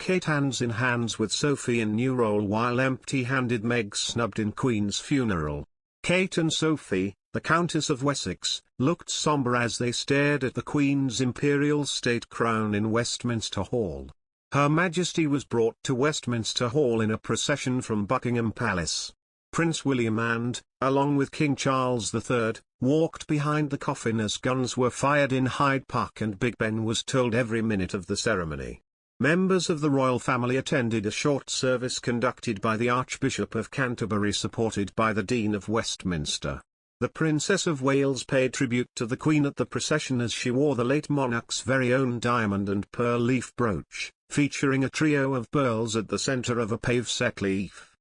Kate hands in hands with Sophie in new role while empty-handed Meg snubbed in Queen's funeral. Kate and Sophie, the Countess of Wessex, looked somber as they stared at the Queen's imperial state crown in Westminster Hall. Her Majesty was brought to Westminster Hall in a procession from Buckingham Palace. Prince William and, along with King Charles III, walked behind the coffin as guns were fired in Hyde Park and Big Ben was told every minute of the ceremony. Members of the royal family attended a short service conducted by the Archbishop of Canterbury supported by the Dean of Westminster. The Princess of Wales paid tribute to the Queen at the procession as she wore the late monarch's very own diamond and pearl leaf brooch, featuring a trio of pearls at the center of a pave-set leaf.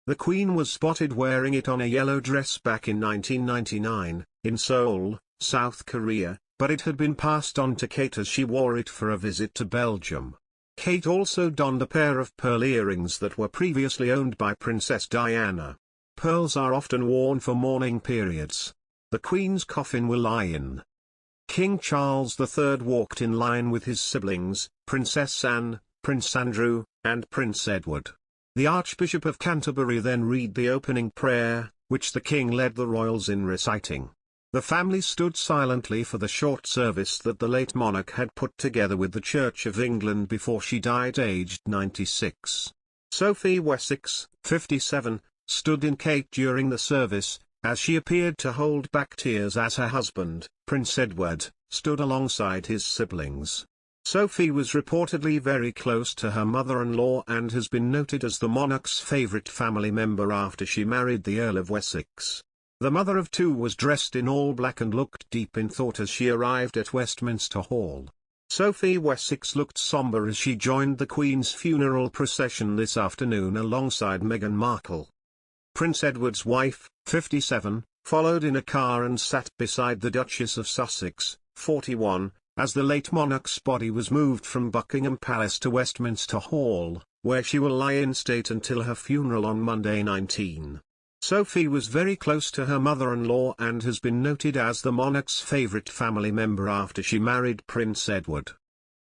The Queen was spotted wearing it on a yellow dress back in 1999, in Seoul, South Korea, but it had been passed on to Kate as she wore it for a visit to Belgium. Kate also donned a pair of pearl earrings that were previously owned by Princess Diana. Pearls are often worn for mourning periods. The Queen's coffin will lie in. King Charles III walked in line with his siblings, Princess Anne, Prince Andrew, and Prince Edward. The Archbishop of Canterbury then read the opening prayer, which the King led the royals in reciting. The family stood silently for the short service that the late monarch had put together with the Church of England before she died aged 96. Sophie Wessex, 57, stood in Kate during the service, as she appeared to hold back tears as her husband, Prince Edward, stood alongside his siblings. Sophie was reportedly very close to her mother-in-law and has been noted as the monarch's favourite family member after she married the Earl of Wessex. The mother of two was dressed in all black and looked deep in thought as she arrived at Westminster Hall. Sophie Wessex looked sombre as she joined the Queen's funeral procession this afternoon alongside Meghan Markle. Prince Edward's wife, 57, followed in a car and sat beside the Duchess of Sussex, 41, as the late monarch's body was moved from Buckingham Palace to Westminster Hall, where she will lie in state until her funeral on Monday 19. Sophie was very close to her mother-in-law and has been noted as the monarch's favourite family member after she married Prince Edward.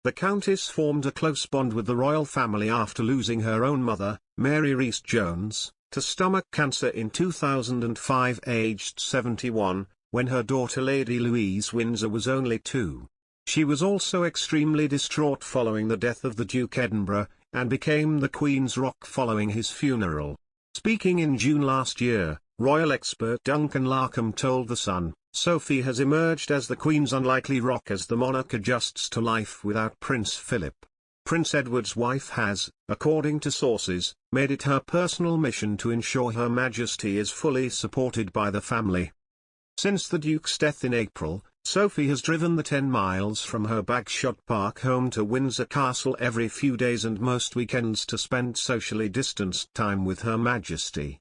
The Countess formed a close bond with the royal family after losing her own mother, Mary Rees-Jones, to stomach cancer in 2005 aged 71, when her daughter Lady Louise Windsor was only 2. She was also extremely distraught following the death of the Duke Edinburgh, and became the Queen's rock following his funeral. Speaking in June last year, royal expert Duncan Larkham told The Sun, "Sophie has emerged as the Queen's unlikely rock as the monarch adjusts to life without Prince Philip." Prince Edward's wife has, according to sources, made it her personal mission to ensure Her Majesty is fully supported by the family. Since the Duke's death in April, Sophie has driven the 10 miles from her Bagshot Park home to Windsor Castle every few days and most weekends to spend socially distanced time with Her Majesty.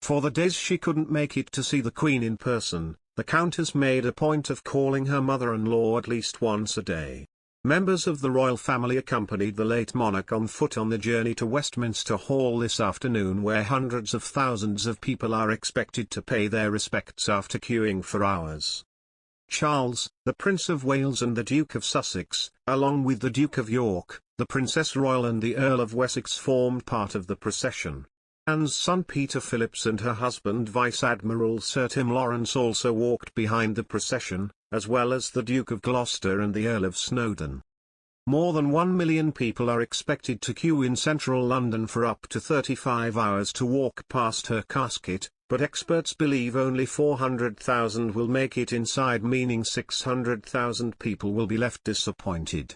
For the days she couldn't make it to see the Queen in person, the Countess made a point of calling her mother-in-law at least once a day. Members of the royal family accompanied the late monarch on foot on the journey to Westminster Hall this afternoon, where hundreds of thousands of people are expected to pay their respects after queuing for hours. Charles, the Prince of Wales and the Duke of Sussex, along with the Duke of York, the Princess Royal and the Earl of Wessex formed part of the procession. Anne's son Peter Phillips and her husband Vice Admiral Sir Tim Lawrence also walked behind the procession, as well as the Duke of Gloucester and the Earl of Snowdon. More than 1 million people are expected to queue in central London for up to 35 hours to walk past her casket, but experts believe only 400,000 will make it inside, meaning 600,000 people will be left disappointed.